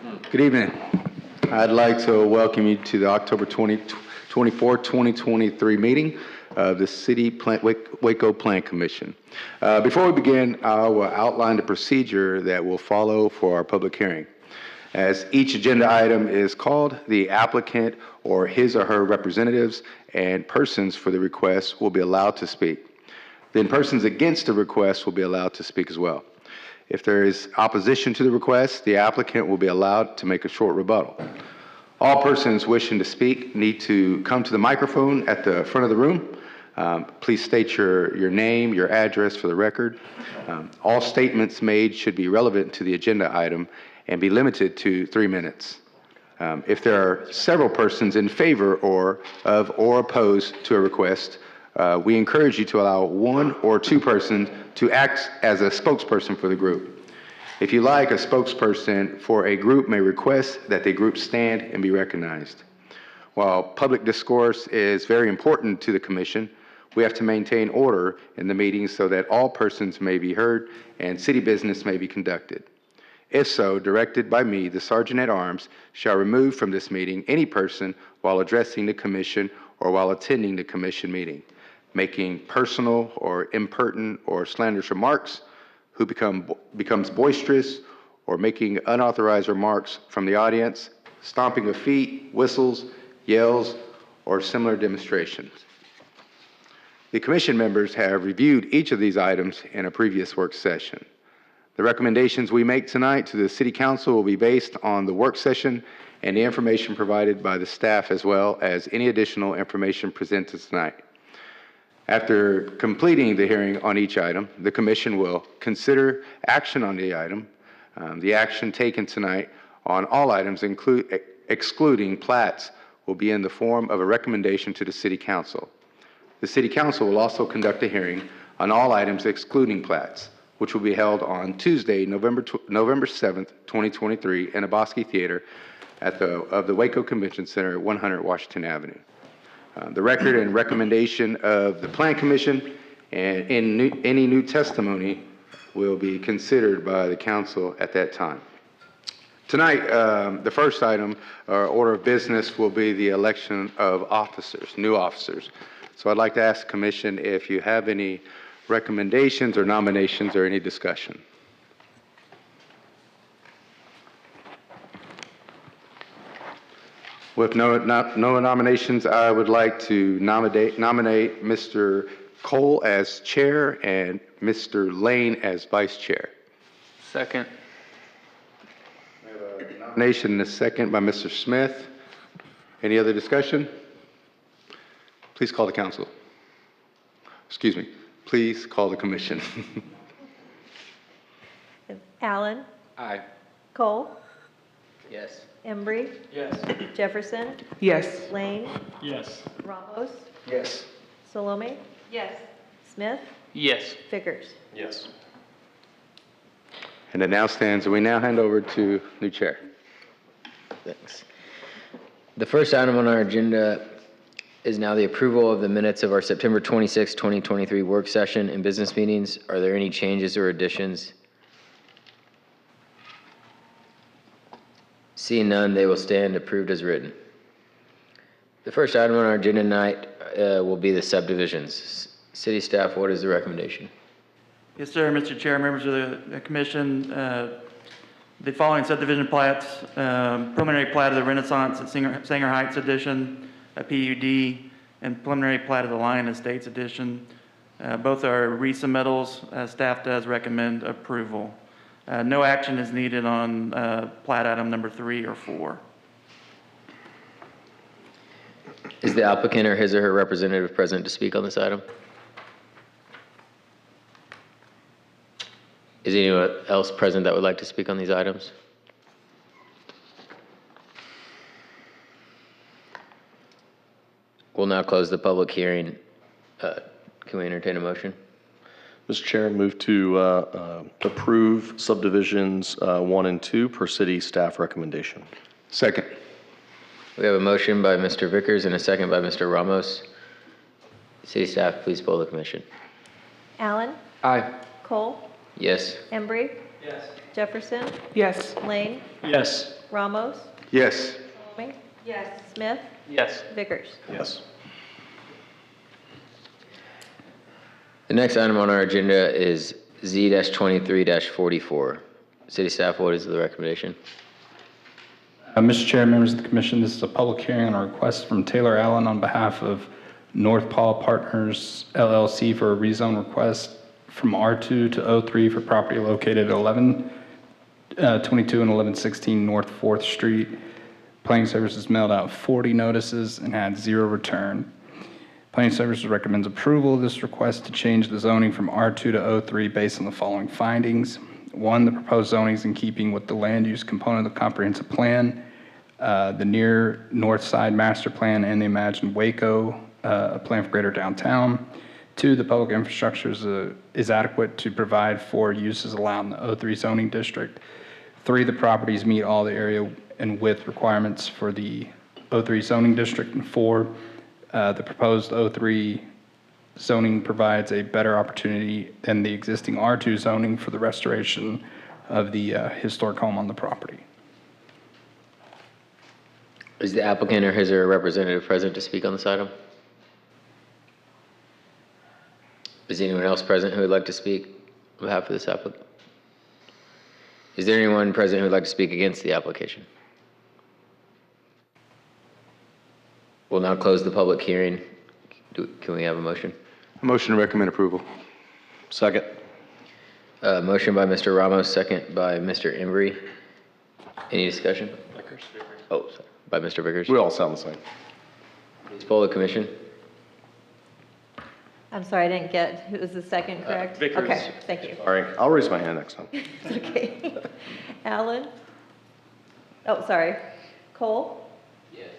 Good evening. I'd like to welcome you to the October 24, 2023 meeting of the Waco Plan Commission. Before we begin, I will outline the procedure that will follow for our public hearing. As each agenda item is called, the applicant or his or her representatives and persons for the request will be allowed to speak. Then persons against the request will be allowed to speak as well. If there is opposition to the request, the applicant will be allowed to make a short rebuttal. All persons wishing to speak need to come to the microphone at the front of the room. Please state your name, your address for the record. All statements made should be relevant to the agenda item and be limited to 3 minutes. If there are several persons in favor or opposed to a request, we encourage you to allow 1 or 2 persons to act as a spokesperson for the group. If you like, a spokesperson for a group may request that the group stand and be recognized. While public discourse is very important to the Commission, we have to maintain order in the meeting so that all persons may be heard and city business may be conducted. If so, directed by me, the Sergeant at Arms shall remove from this meeting any person while addressing the Commission or while attending the Commission meeting, making personal or impertinent or slanderous remarks, who becomes boisterous, or making unauthorized remarks from the audience, stomping of feet, whistles, yells, or similar demonstrations. The Commission members have reviewed each of these items in a previous work session. The recommendations we make tonight to the City Council will be based on the work session and the information provided by the staff, as well as any additional information presented tonight. After completing the hearing on each item, the Commission will consider action on the item. The action taken tonight on all items, excluding plats, will be in the form of a recommendation to the City Council. The City Council will also conduct a hearing on all items excluding plats, which will be held on Tuesday, November 7th, 2023, in the Bosque Theater of the Waco Convention Center at 100 Washington Avenue. The record and recommendation of the Plan Commission and any new testimony will be considered by the Council at that time. Tonight, the first item or order of business will be the election of officers, new officers. So I'd like to ask the Commission if you have any recommendations or nominations or any discussion. With no nominations, I would like to nominate Mr. Cole as chair and Mr. Lane as vice chair. Second. We have a nomination and a second by Mr. Smith. Any other discussion? Please call the council. Excuse me. Please call the Commission. Allen. Aye. Cole. Yes. Embry. Yes. Jefferson. Yes. Lane. Yes. Ramos. Yes. Salome. Yes. Smith. Yes. Vickers. Yes. And it now stands, and we now hand over to new chair. Thanks. The first item on our agenda is now the approval of the minutes of our September 26, 2023 work session and business meetings. Are there any changes or additions? Seeing none, they will stand approved as written. The first item on our agenda tonight will be the subdivisions. City staff, what is the recommendation? Yes, sir, Mr. Chair, members of the Commission. The following subdivision plats, preliminary plat of the Renaissance at Sanger Heights Edition, a PUD, and preliminary plat of the Lion Estates Edition. Both are resubmittals. Staff does recommend approval. No action is needed on plat item number 3 or 4. Is the applicant or his or her representative present to speak on this item? Is anyone else present that would like to speak on these items? We'll now close the public hearing. Can we entertain a motion? Mr. Chair, move to approve subdivisions 1 and 2 per city staff recommendation. Second. We have a motion by Mr. Vickers and a second by Mr. Ramos. City staff, please poll the commission. Allen. Aye. Cole. Yes. Embry. Jefferson, Yes. Lane, Yes. Ramos, Yes. Salome. Yes. Smith, Yes. Vickers. Yes. The next item on our agenda is Z-23-44. City staff, what is the recommendation? Mr. Chair, members of the commission, this is a public hearing on a request from Taylor Allen on behalf of North Paul Partners LLC for a rezone request from R2 to O3 for property located at 1122 and 1116 North 4th Street. Planning Services mailed out 40 notices and had 0 return. Planning Services recommends approval of this request to change the zoning from R2 to O3 based on the following findings. 1, the proposed zoning is in keeping with the land use component of the comprehensive plan, the near north side master plan, and the imagined Waco plan for greater downtown. 2, the public infrastructure is adequate to provide for uses allowed in the O3 zoning district. 3, the properties meet all the area and width requirements for the O3 zoning district. And 4, the proposed O3 zoning provides a better opportunity than the existing R2 zoning for the restoration of the historic home on the property. Is the applicant or his or her representative present to speak on this item? Is anyone else present who would like to speak on behalf of this applicant? Is there anyone present who would like to speak against the application? We'll now close the public hearing. Can we have a motion? Motion to recommend approval. Second. Motion by Mr. Ramos, second by Mr. Embry. Any discussion? Oh, sorry. By Mr. Vickers. We all sound the same. Please poll the commission. I'm sorry, I didn't get, who was the second, correct? Vickers. Okay, thank you. All right, I'll raise my hand next time. Okay. Allen? Oh, sorry. Cole? Yes.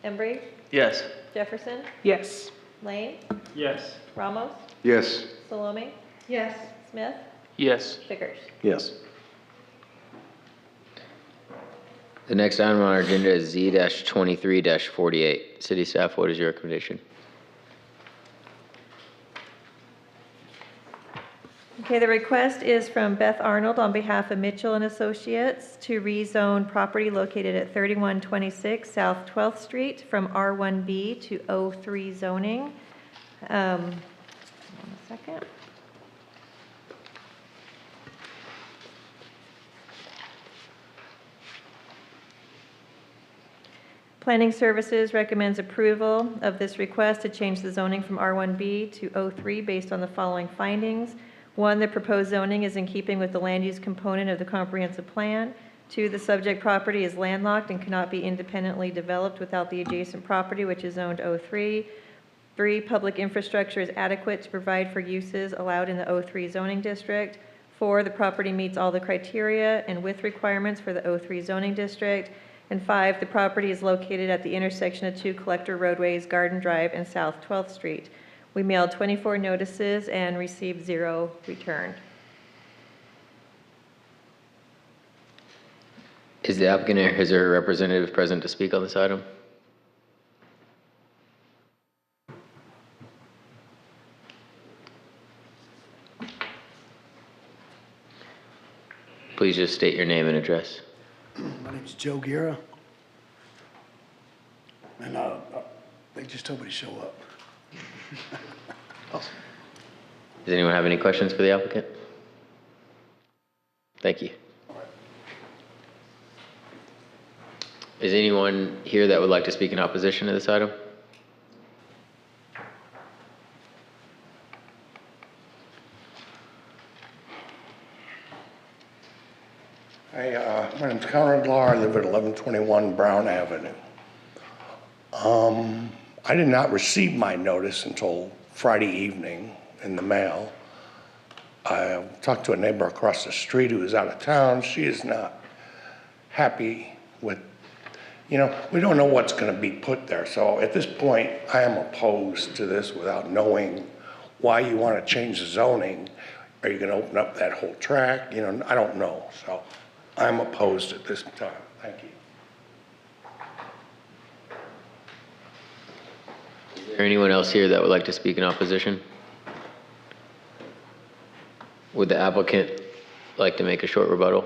Embry? Yes. Jefferson, Yes. Lane, Yes. Ramos, Yes. Salome. Yes. Smith, Yes. Vickers. Yes. The next item on our agenda is Z-23-48. City staff, what is your recommendation? Okay, the request is from Beth Arnold on behalf of Mitchell and Associates to rezone property located at 3126 South 12th Street from R1B to O3 zoning. Hold on a second. Planning Services recommends approval of this request to change the zoning from R1B to O3 based on the following findings. 1, the proposed zoning is in keeping with the land use component of the comprehensive plan. 2, the subject property is landlocked and cannot be independently developed without the adjacent property, which is zoned O3. 3, public infrastructure is adequate to provide for uses allowed in the O3 zoning district. 4, the property meets all the criteria and width requirements for the O3 zoning district. And 5, the property is located at the intersection of 2 collector roadways, Garden Drive and South 12th Street. We mailed 24 notices and received 0 returned. Is the applicant or his or her representative present to speak on this item? Please just state your name and address. My name's Joe Guerra. And they just told me to show up. Does anyone have any questions for the applicant? Thank you. Is anyone here that would like to speak in opposition to this item? Hey, my name's Conrad Lahr. I live at 1121 Brown Avenue. I did not receive my notice until Friday evening in the mail. I talked to a neighbor across the street who is out of town. She is not happy with, we don't know what's going to be put there. So at this point, I am opposed to this without knowing why you want to change the zoning. Are you going to open up that whole tract? I don't know. So I'm opposed at this time. Thank you. Is there anyone else here that would like to speak in opposition? Would the applicant like to make a short rebuttal?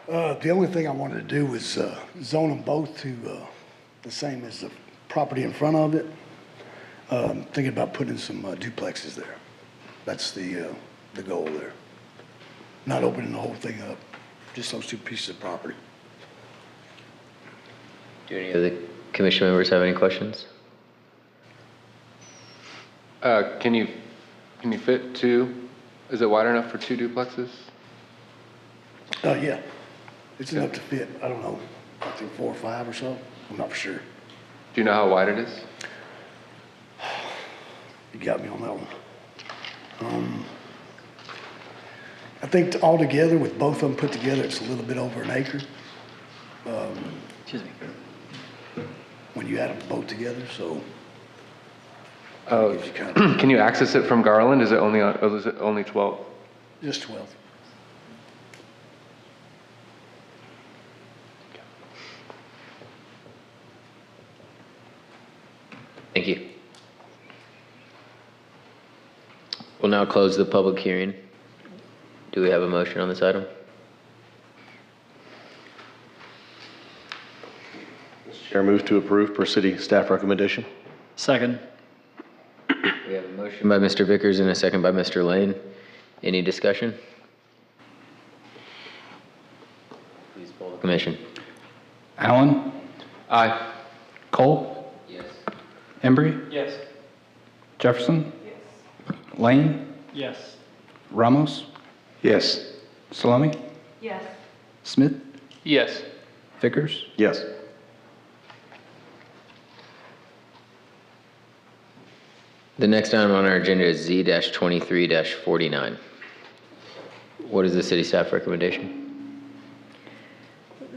The only thing I wanted to do was zone them both to the same as the property in front of it. Thinking about putting some duplexes there. That's the goal there. Not opening the whole thing up, just those two pieces of property. Do any of the commission members have any questions? Can you fit two? Is it wide enough for two duplexes? Yeah, it's enough to fit, I don't know, I think 4 or 5 or so. I'm not for sure. Do you know how wide it is? You got me on that one. I think altogether, with both of them put together, it's a little bit over an acre. Excuse me. When you add them both together, so. Oh, gives you kind of can you access it from Garland? Is it only 12? just 12. Thank you. We'll now close the public hearing. Do we have a motion on this item? Chair, move to approve per city staff recommendation. Second. We have a motion by Mr. Vickers and a second by Mr. Lane. Any discussion? Please poll the commission. Allen? Aye. Cole? Yes. Embry? Yes. Jefferson? Lane? Yes. Ramos? Yes. Salome? Yes. Smith? Yes. Vickers? Yes. The next item on our agenda is Z-23-49. What is the city staff recommendation?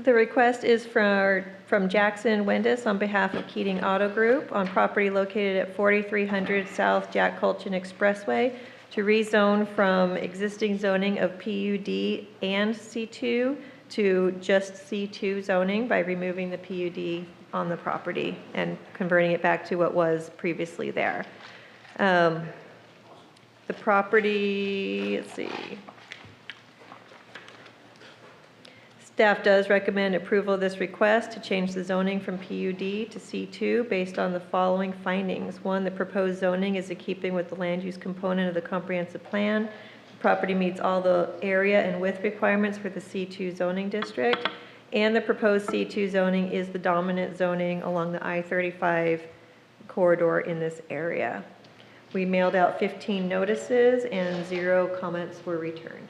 The request is from Jackson Wendis on behalf of Keating Auto Group on property located at 4300 South Jack Colchin Expressway to rezone from existing zoning of PUD and C2 to just C2 zoning by removing the PUD on the property and converting it back to what was previously there. The property, let's see. Staff does recommend approval of this request to change the zoning from PUD to C2 based on the following findings. 1, the proposed zoning is in keeping with the land use component of the comprehensive plan. The property meets all the area and width requirements for the C2 zoning district, and the proposed C2 zoning is the dominant zoning along the I-35 corridor in this area. We mailed out 15 notices and 0 comments were returned.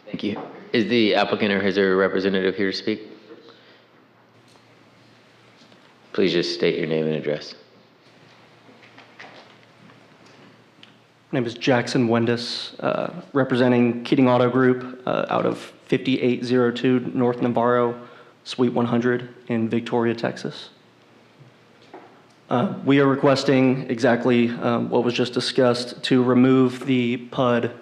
Thank you. Is the applicant or is there a representative here to speak? Please just state your name and address. My name is Jackson Wendis, representing Keating Auto Group out of 5802 North Navarro, Suite 100 in Victoria, Texas. We are requesting exactly what was just discussed to remove the PUD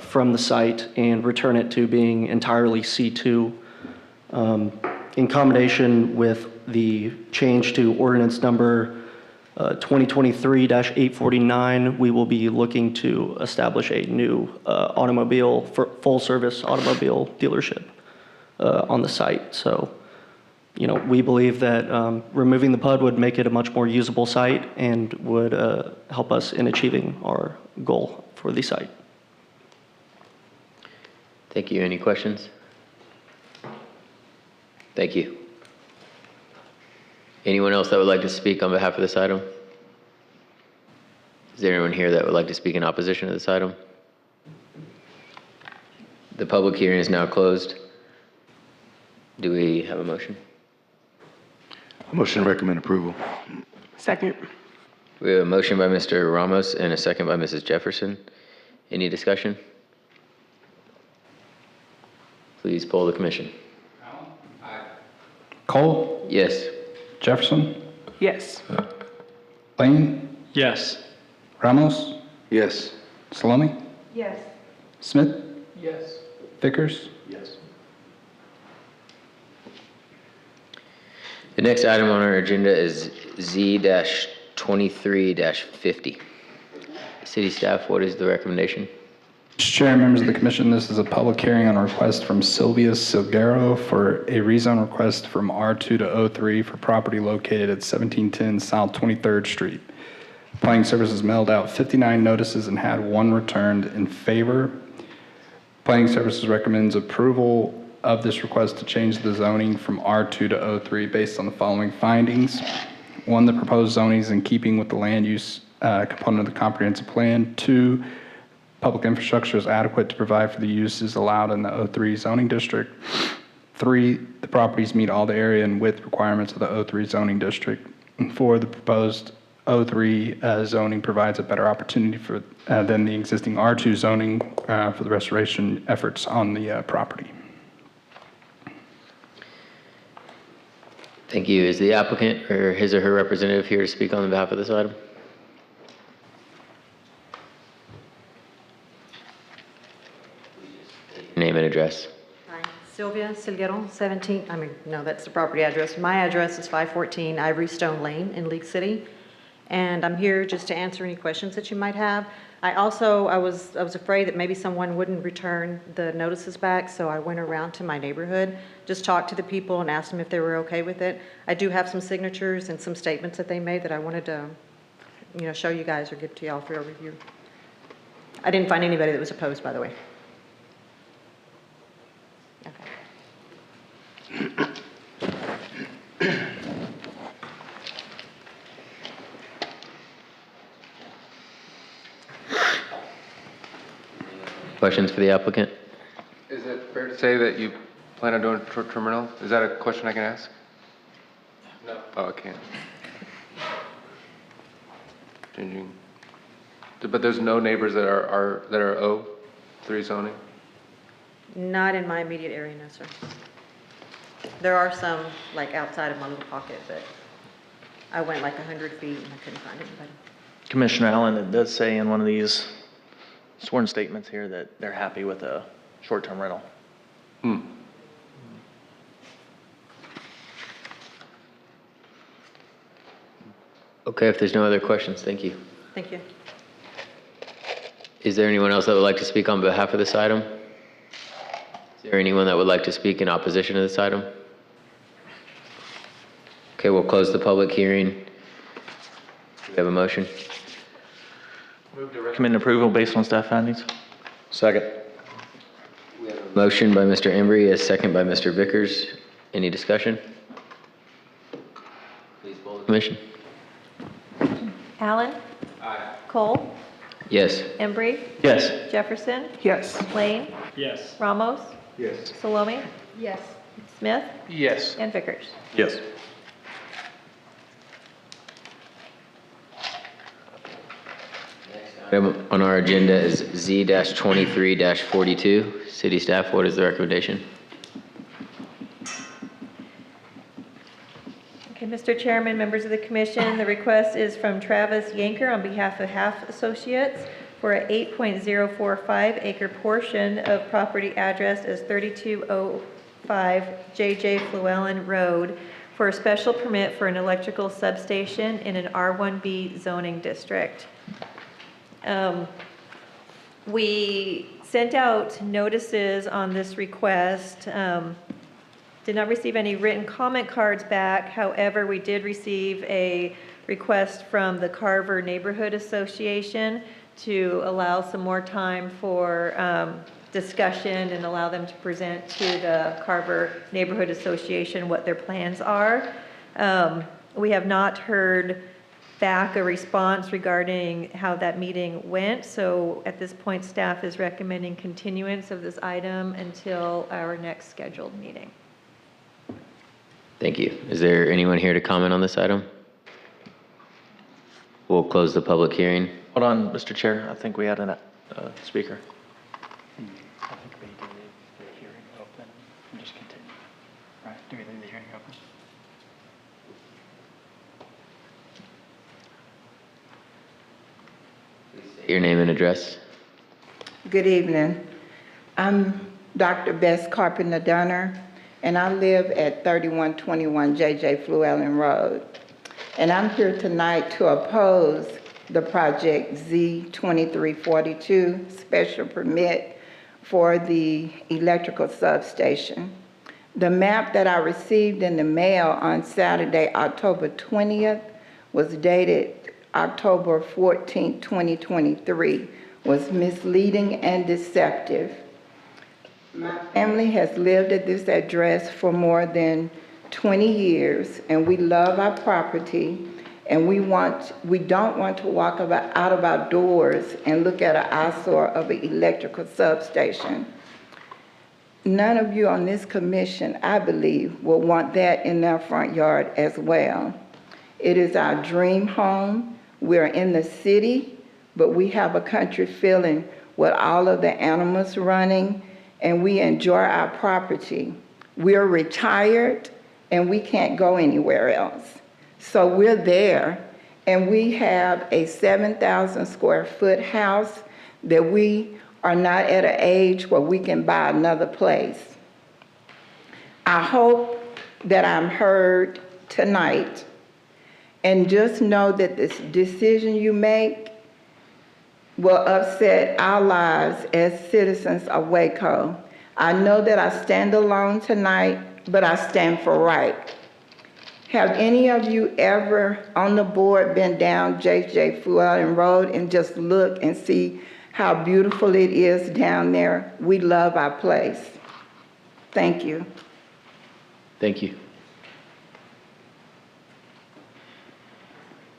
from the site and return it to being entirely C2. In combination with the change to ordinance number 2023-849, we will be looking to establish a new full-service automobile dealership on the site. So, we believe that removing the PUD would make it a much more usable site and would help us in achieving our goal for the site. Thank you. Any questions? Thank you. Anyone else that would like to speak on behalf of this item? Is there anyone here that would like to speak in opposition to this item? The public hearing is now closed. Do we have a motion? Motion to recommend approval. Second. We have a motion by Mr. Ramos and a second by Mrs. Jefferson. Any discussion? Please poll the commission. Cole? Yes. Jefferson? Yes. Lane? Yes. Ramos? Yes. Salome? Yes. Smith? Yes. Vickers? Yes. The next item on our agenda is Z-23-50. 23-50. City staff, what is the recommendation? Mr. Chair, members of the commission, this is a public hearing on a request from Sylvia Silguero for a rezone request from R2 to O3 for property located at 1710 South 23rd Street. Planning Services mailed out 59 notices and had one returned in favor. Planning Services recommends approval of this request to change the zoning from R2 to O3 based on the following findings. One, the proposed zoning is in keeping with the land use component of the comprehensive plan. Two, public infrastructure is adequate to provide for the uses allowed in the O3 zoning district. Three, the properties meet all the area and width requirements of the O3 zoning district. And four, the proposed O3 zoning provides a better opportunity for than the existing R2 zoning for the restoration efforts on the property. Thank you. Is the applicant or his or her representative here to speak on behalf of this item? Name and address. Hi, Sylvia Silguero, 17, no, that's the property address. My address is 514 Ivory Stone Lane in League City. And I'm here just to answer any questions that you might have. I was afraid that maybe someone wouldn't return the notices back, so I went around to my neighborhood, just talked to the people and asked them if they were okay with it. I do have some signatures and some statements that they made that I wanted to, show you guys or give to y'all for your review. I didn't find anybody that was opposed, by the way. Questions for the applicant? Is it fair to say that you plan on doing short-term rental? Is that a question I can ask? No. Oh, I can't. Changing. But there's no neighbors that are O3 zoning? Not in my immediate area, no, sir. There are some, like, outside of my little pocket, but I went like 100 feet and I couldn't find anybody. Commissioner Allen, it does say in one of these sworn statements here that they're happy with a short-term rental. Okay, if there's no other questions, thank you. Thank you. Is there anyone else that would like to speak on behalf of this item? Is there anyone that would like to speak in opposition to this item? Okay, we'll close the public hearing. Do we have a motion? Move to recommend approval based on staff findings. Second. Motion by Mr. Embry, a second by Mr. Vickers. Any discussion? Please poll the commission. Allen? Aye. Cole? Yes. Embry? Yes. Jefferson? Yes. Lane? Yes. Ramos? Yes. Salome? Yes. Smith? Yes. And Vickers. Yes. Item on our agenda is Z-23-42. City staff, what is the recommendation? Okay, Mr. Chairman, members of the commission, the request is from Travis Yanker on behalf of Half Associates for a 8.045 acre portion of property addressed as 3205 J.J. Flewellen Road for a special permit for an electrical substation in an R1B zoning district. We sent out notices on this request. Did not receive any written comment cards back. However, we did receive a request from the Carver Neighborhood Association to allow some more time for discussion and allow them to present to the Carver Neighborhood Association what their plans are. We have not heard back a response regarding how that meeting went. So at this point, staff is recommending continuance of this item until our next scheduled meeting. Thank you. Is there anyone here to comment on this item? We'll close the public hearing. Hold on, Mr. Chair. I think we had a speaker. I think we do leave the hearing open and just continue. Right? Do we leave the hearing open? Your name and address. Good evening. I'm Dr. Bess Carpenter Dunner, and I live at 3121 J.J. Flewellen Road. and I'm here tonight to oppose the project Z2342 special permit for the electrical substation. The map that I received in the mail on Saturday, October 20th, was dated October 14, 2023, was misleading and deceptive. My family has lived at this address for more than 20 years, and we love our property, and we don't want to walk out of our doors and look at an eyesore of an electrical substation. None of you on this commission, I believe, will want that in their front yard as well. It is our dream home. We're in the city, but we have a country feeling with all of the animals running, and we enjoy our property. We're retired, and we can't go anywhere else. So we're there, and we have a 7,000 square foot house that we are not at an age where we can buy another place. I hope that I'm heard tonight, and just know that this decision you make will upset our lives as citizens of Waco. I know that I stand alone tonight, but I stand for right. Have any of you ever on the board been down J.J. Fulton Road and just look and see how beautiful it is down there? We love our place. Thank you. Thank you.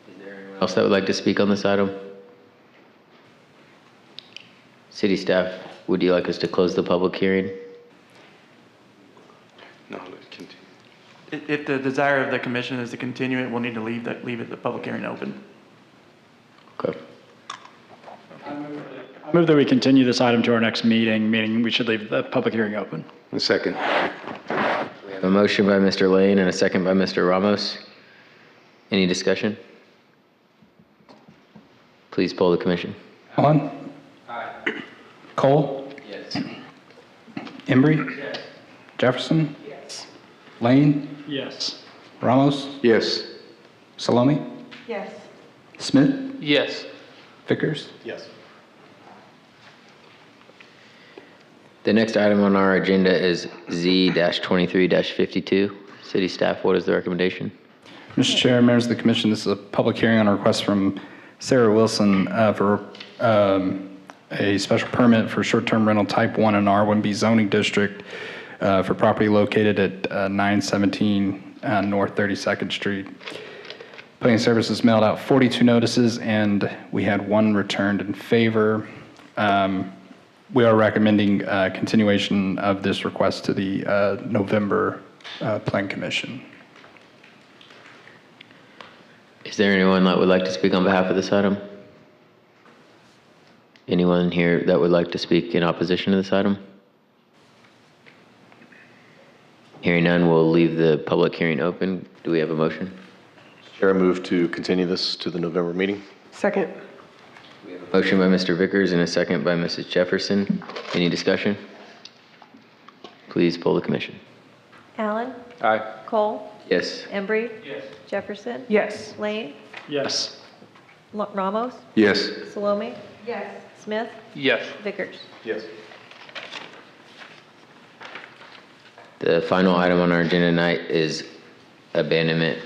Is there anyone else that would like to speak on this item? City staff, would you like us to close the public hearing? No, let's continue. If the desire of the commission is to continue it, we'll need to leave the public hearing open. Okay. I move that we continue this item to our next meeting, meaning we should leave the public hearing open. A second. We have a motion by Mr. Lane and a second by Mr. Ramos. Any discussion? Please poll the commission. Allen? Aye. Cole? Yes. Embry? Yes. Jefferson? Yes. Lane? Yes. Ramos? Yes. Salome? Yes. Smith? Yes. Vickers? Yes. The next item on our agenda is Z-23-52. City staff, what is the recommendation? Mr. Chair, members of the commission, this is a public hearing on a request from Sarah Wilson for a special permit for short-term rental type 1 in R1B zoning district for property located at 917 North 32nd Street. Planning Services mailed out 42 notices, and we had one returned in favor. We are recommending continuation of this request to the November Plan Commission. Is there anyone that would like to speak on behalf of this item? Anyone here that would like to speak in opposition to this item? Hearing none, we'll leave the public hearing open. Do we have a motion? Chair, I move to continue this to the November meeting. Second. Motion by Mr. Vickers and a second by Mrs. Jefferson. Any discussion? Please poll the commission. Allen? Aye. Cole? Yes. Embry? Yes. Jefferson? Yes. Lane? Yes. Ramos? Yes. Salome? Yes. Smith? Yes. Vickers? Yes. The final item on our agenda tonight is abandonment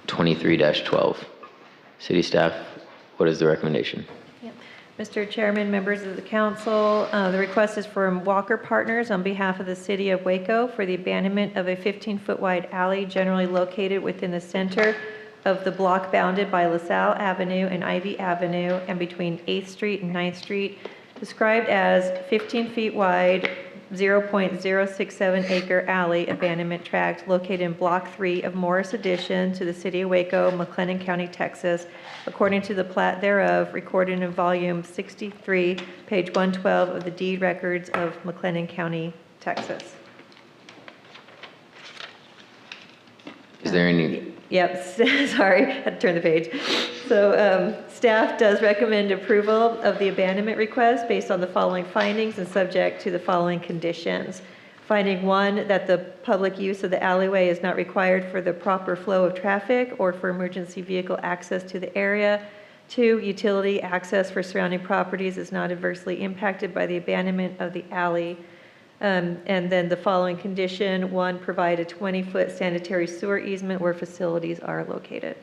23-12. City staff, what is the recommendation? Mr. Chairman, members of the council, the request is from Walker Partners on behalf of the city of Waco for the abandonment of a 15-foot wide alley generally located within the center of the block bounded by LaSalle Avenue and Ivy Avenue and between 8th Street and 9th Street, described as 15 feet wide, 0.067 acre alley abandonment tract located in Block 3 of Morris Addition to the city of Waco, McLennan County, Texas, according to the plat thereof, recorded in volume 63, page 112 of the deed records of McLennan County, Texas. Is there any? Yep, sorry, had to turn the page. So staff does recommend approval of the abandonment request based on the following findings and subject to the following conditions. Finding 1, that the public use of the alleyway is not required for the proper flow of traffic or for emergency vehicle access to the area. 2, utility access for surrounding properties is not adversely impacted by the abandonment of the alley. And then the following condition: 1, provide a 20-foot sanitary sewer easement where facilities are located.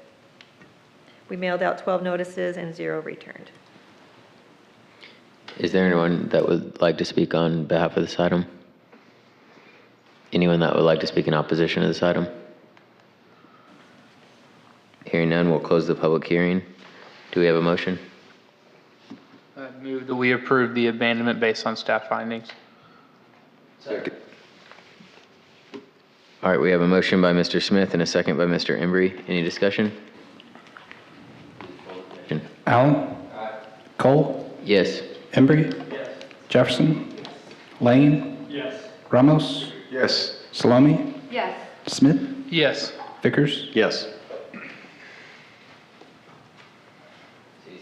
We mailed out 12 notices and 0 returned. Is there anyone that would like to speak on behalf of this item? Anyone that would like to speak in opposition to this item? Hearing none, we'll close the public hearing. Do we have a motion? I move that we approve the abandonment based on staff findings. Second. All right, we have a motion by Mr. Smith and a second by Mr. Embry. Any discussion? Allen? Cole? Yes. Embry? Jefferson? Lane? Ramos? Yes. Salome? Yes. Smith? Yes. Vickers? Yes.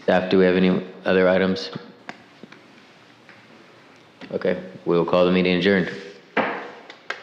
Staff, do we have any other items? Okay, we will call the meeting adjourned.